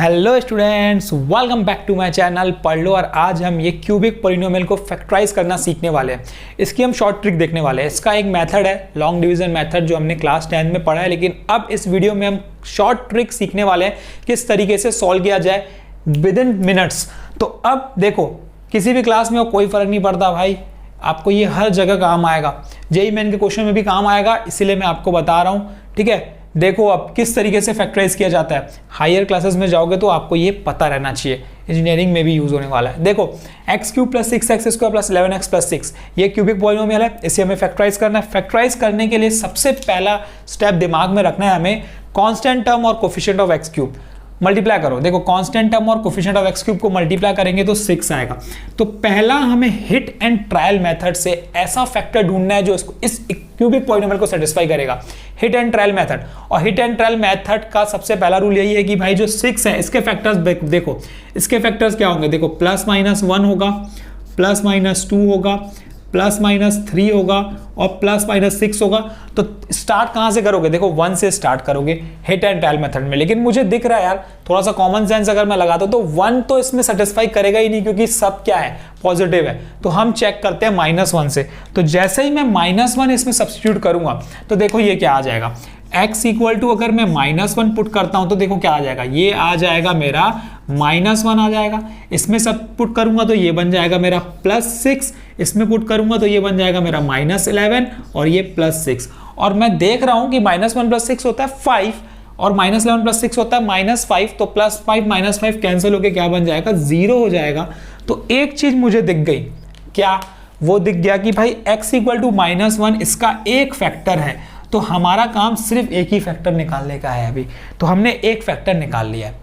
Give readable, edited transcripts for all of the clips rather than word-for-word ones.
Hello students, welcome back to my channel Padh Lo. और आज हम ये क्यूबिक पॉलिनोमियल को फैक्टराइज करना सीखने वाले हैं। इसकी हम शॉर्ट ट्रिक देखने वाले हैं। इसका एक मेथड है लॉन्ग डिवीजन मेथड जो हमने क्लास 10 में पढ़ा है, लेकिन अब इस वीडियो में हम शॉर्ट ट्रिक सीखने वाले हैं किस तरीके से सॉल्व किया जाए विद इन मिनट्स। तो अब देखो, किसी भी क्लास में हो कोई फर्क नहीं पड़ता भाई, आपको ये हर जगह काम आएगा। जेईई मेन के क्वेश्चन में भी काम आएगा, इसीलिए मैं आपको बता रहा हूँ। ठीक है, देखो अब किस तरीके से फैक्टराइज किया जाता है। हायर क्लासेस में जाओगे तो आपको ये पता रहना चाहिए, इंजीनियरिंग में भी यूज होने वाला है। देखो x cube plus 6x square plus 11x plus 6 ये क्यूबिक पॉलिनोमियल है, इसे हमें फैक्टराइज करना है। फैक्टराइज करने के लिए सबसे पहला स्टेप दिमाग में रखना है हमें, कांस्टेंट टर्म और coefficient of x cube multiply करो। देखो कांस्टेंट टर्म और कोफिशिएंट ऑफ एक्स क्यूब को मल्टीप्लाई करेंगे तो 6 आएगा। तो पहला हमें हिट एंड ट्रायल मेथड से ऐसा फैक्टर ढूंढना है जो इस क्यूबिक पॉलिनोमियल को सेटिस्फाई करेगा। हिट एंड ट्रायल मेथड, और हिट एंड ट्रायल मेथड का सबसे पहला रूल यही है कि भाई जो 6 है इसके फैक्टर्स देखो, इसके फैक्टर्स क्या होंगे। देखो प्लस माइनस 1 होगा, प्लस माइनस 2 होगा, प्लस माइनस 3 होगा और प्लस माइनस 6 होगा। तो स्टार्ट कहां से करोगे, देखो 1 से स्टार्ट करोगे हिट एंड ट्रायल मेथड में। लेकिन मुझे दिख रहा है यार, थोड़ा सा कॉमन सेंस अगर मैं लगाता हूं तो 1 तो इसमें सेटिस्फाई करेगा ही नहीं, क्योंकि सब क्या है, पॉजिटिव है। तो हम चेक करते हैं -1 से। तो जैसे ही मैं -1 इसमें सब्स्टिट्यूट करूंगा तो देखो ये क्या आ जाएगा, x इक्वल टू अगर मैं -1 पुट करता हूं तो देखो क्या आ जाएगा, ये आ जाएगा मेरा -1 आ जाएगा। इसमें सब पुट करूंगा तो ये बन जाएगा मेरा +6, इसमें पुट करूंगा तो ये बन जाएगा मेरा -11 और ये +6। और मैं देख रहा हूं कि -1 + 6 होता है 5 और -11 + 6 होता है -5। तो +5 -5 कैंसिल होके क्या बन जाएगा, 0 हो जाएगा। तो एक चीज मुझे दिख गई, क्या वो दिख गया कि भाई x इक्वल टू -1 इसका एक फैक्टर है। तो हमारा काम सिर्फ एक ही फैक्टर निकालने का है अभी। तो हमने एक फैक्टर निकाल लिया है,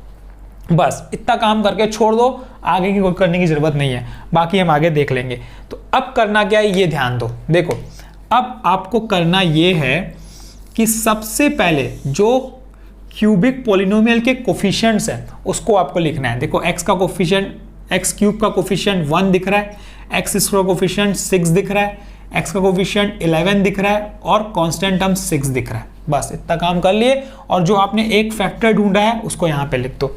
बस इतना काम करके छोड़ दो, आगे की कोई करने की जरूरत नहीं है, बाकी हम आगे देख लेंगे। तो अब करना क्या है ये ध्यान दो। देखो अब आपको करना ये है कि सबसे पहले जो क्यूबिक पॉलिनोमियल के कोफिशिएंट्स हैं उसको आपको लिखना है। देखो x का कोफिशिएंट, x क्यूब का कोफिशिएंट 1 दिख रहा है, x स्क्वायर कोफिशिएंट 6 दिख रहा है, x का कोफिशिएंट 11 दिख रहा है और कांस्टेंट टर्म 6 दिख रहा है। बस इतना काम कर लिए, और जो आपने एक फैक्टर ढूंढा है उसको यहाँ पे लिख दो।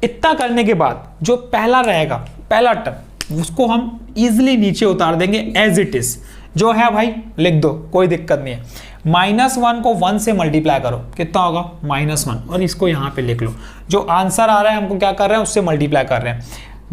इतना करने के बाद जो पहला रहेगा, पहला टर्म, उसको हम इजीली नीचे उतार देंगे एज इट इज। जो है भाई लिख दो, कोई दिक्कत नहीं है। -1 को 1 से मल्टीप्लाई करो, कितना होगा -1, और इसको यहाँ पे लिख लो। जो आंसर आ रहा है हमको क्या कर रहे हैं, उससे मल्टीप्लाई कर रहे हैं।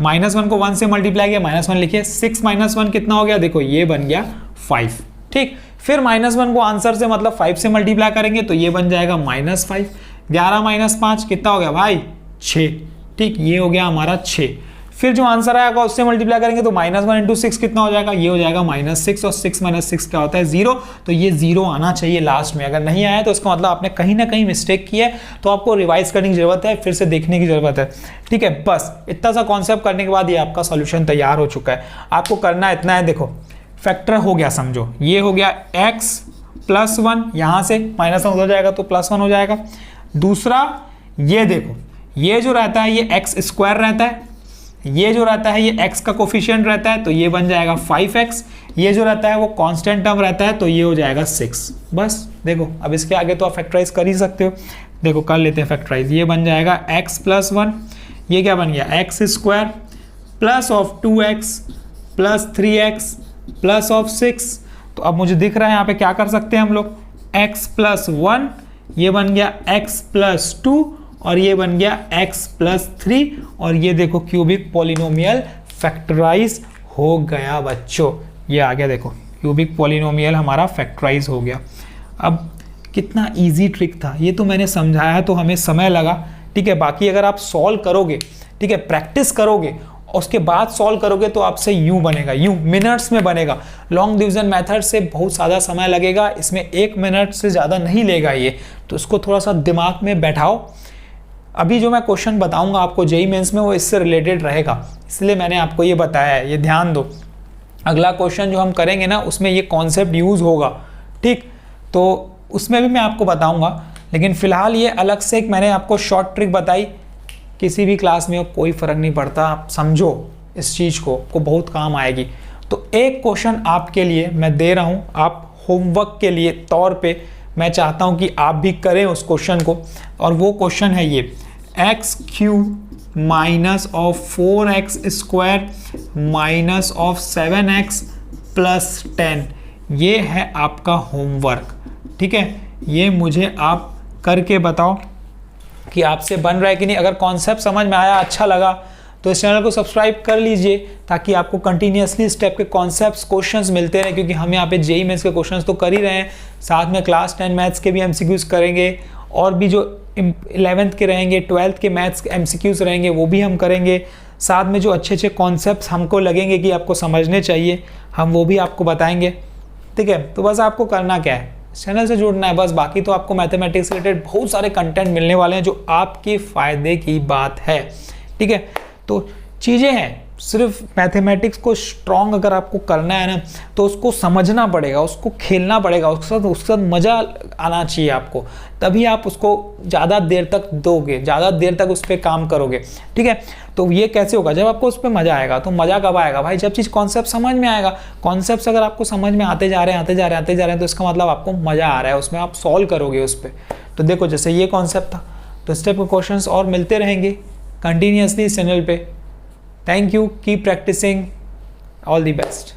-1 को 1 से मल्टीप्लाई किया, -1 लिखिए। 6 - 1 कितना हो गया, देखो ये बन गया 5। ठीक, फिर -1 को आंसर से मतलब 5 से मल्टीप्लाई करेंगे तो ये बन जाएगा -5। 11 - 5 कितना हो गया भाई, 6। ठीक, ये हो गया हमारा 6। फिर जो आंसर आएगा उससे मल्टीप्लाई करेंगे तो -1 × 6 कितना हो जाएगा, ये हो जाएगा -6, और 6 - 6 क्या होता है, 0। तो ये 0 आना चाहिए लास्ट में। अगर नहीं आया तो इसका मतलब आपने कहीं ना कहीं मिस्टेक की है, तो आपको रिवाइज करने की जरूरत है, फिर से देखने की जरूरत है। ठीक है, बस इतना सा कॉन्सेप्ट करने के बाद ये आपका सॉल्यूशन तैयार हो चुका है। आपको करना इतना है, देखो फैक्टर हो गया, समझो ये हो गया x + 1, यहाँ से -1 हो जाएगा तो +1 हो जाएगा। दूसरा ये देखो, ये जो रहता है ये x स्क्वायर रहता है, ये जो रहता है ये x का कोफिशिएंट रहता है तो ये बन जाएगा 5x। ये जो रहता है वो कांस्टेंट टर्म रहता है तो ये हो जाएगा 6। बस देखो, अब इसके आगे तो आप फैक्टराइज कर ही सकते हो। देखो कर लेते हैं फैक्टराइज। ये बन जाएगा x + 1, ये क्या बन गया, x square plus of 2x plus 3x plus of 6। तो अब मुझे दिख रहा है यहाँ पे क्या कर सकते हैं हम लोग, x + 1, ये बन गया x + 2 और ये बन गया x + 3, और ये देखो क्यूबिक पॉलिनोमियल फैक्टराइज हो गया बच्चों। ये आ गया, देखो क्यूबिक पॉलिनोमियल हमारा फैक्टराइज हो गया। अब कितना इजी ट्रिक था, ये तो मैंने समझाया तो हमें समय लगा। ठीक है, बाकी अगर आप सॉल्व करोगे, ठीक है, प्रैक्टिस करोगे, उसके बाद सॉल्व करोगे तो आपसे यूं बनेगा, यूं मिनट्स में बनेगा। लॉन्ग डिवीजन मेथड से बहुत ज़्यादा समय लगेगा, इसमें 1 मिनट से ज़्यादा नहीं लेगा ये। तो इसको थोड़ा सा दिमाग में बैठाओ। अभी जो मैं क्वेश्चन बताऊंगा आपको जेईई मेंस में, वो इससे रिलेटेड रहेगा, इसलिए मैंने आपको ये बताया है, ये ध्यान दो। अगला क्वेश्चन जो हम करेंगे ना उसमें ये कॉन्सेप्ट यूज़ होगा। ठीक, तो उसमें भी मैं आपको बताऊंगा, लेकिन फिलहाल ये अलग से एक मैंने आपको शॉर्ट ट्रिक बताई। किसी भी क्लास में हो कोई फ़र्क नहीं पड़ता, आप समझो इस चीज़ को बहुत काम आएगी। तो एक क्वेश्चन आपके लिए मैं दे रहा हूँ, आप होमवर्क के लिए तौर पे मैं चाहता हूँ कि आप भी करें उस क्वेश्चन को, और वो क्वेश्चन है ये, x cube minus of 4x square minus of 7x plus 10, ये है आपका होमवर्क। ठीक है, ये मुझे आप करके बताओ कि आपसे बन रहा है कि नहीं। अगर कॉन्सेप्ट समझ में आया, अच्छा लगा, तो इस चैनल को सब्सक्राइब कर लीजिए ताकि आपको कंटिन्यूसली स्टेप के कॉन्सेप्ट्स क्वेश्चंस मिलते रहे, क्योंकि हम यहाँ पे जेईई मेंस के क्वेश्चंस तो कर ही रहे हैं, साथ में क्लास 10 मैथ्स के भी एमसीक्यूज करेंगे, और भी जो 11th के रहेंगे, 12th के मैथ्स के एमसीक्यूज रहेंगे वो भी हम करेंगे। साथ में जो अच्छे अच्छे कॉन्सेप्ट्स हमको लगेंगे कि आपको समझने चाहिए, हम वो भी आपको बताएंगे। ठीक है, तो बस आपको करना क्या है, चैनल से जुड़ना है बस। बाकी तो आपको मैथमेटिक्स से रिलेटेड बहुत सारे कंटेंट मिलने वाले हैं जो आपके फ़ायदे की बात है। ठीक है, तो चीज़ें हैं, सिर्फ मैथमेटिक्स को स्ट्रॉन्ग अगर आपको करना है ना, तो उसको समझना पड़ेगा, उसको खेलना पड़ेगा, उसके साथ मज़ा आना चाहिए आपको, तभी आप उसको ज़्यादा देर तक दोगे, ज़्यादा देर तक उस पर काम करोगे। ठीक है, तो ये कैसे होगा, जब आपको उस पर मज़ा आएगा। तो मज़ा कब आएगा भाई, जब चीज़ कॉन्सेप्ट समझ में आएगा। कॉन्सेप्ट अगर आपको समझ में आते जा रहे हैं तो इसका मतलब आपको मज़ा आ रहा है, उसमें आप सॉल्व करोगे उस पर। तो देखो जैसे ये कॉन्सेप्ट था, तो इस टाइप के क्वेश्चंस और मिलते रहेंगे कंटिन्यूसली इस चैनल पे। Thank you, keep practising, all the best.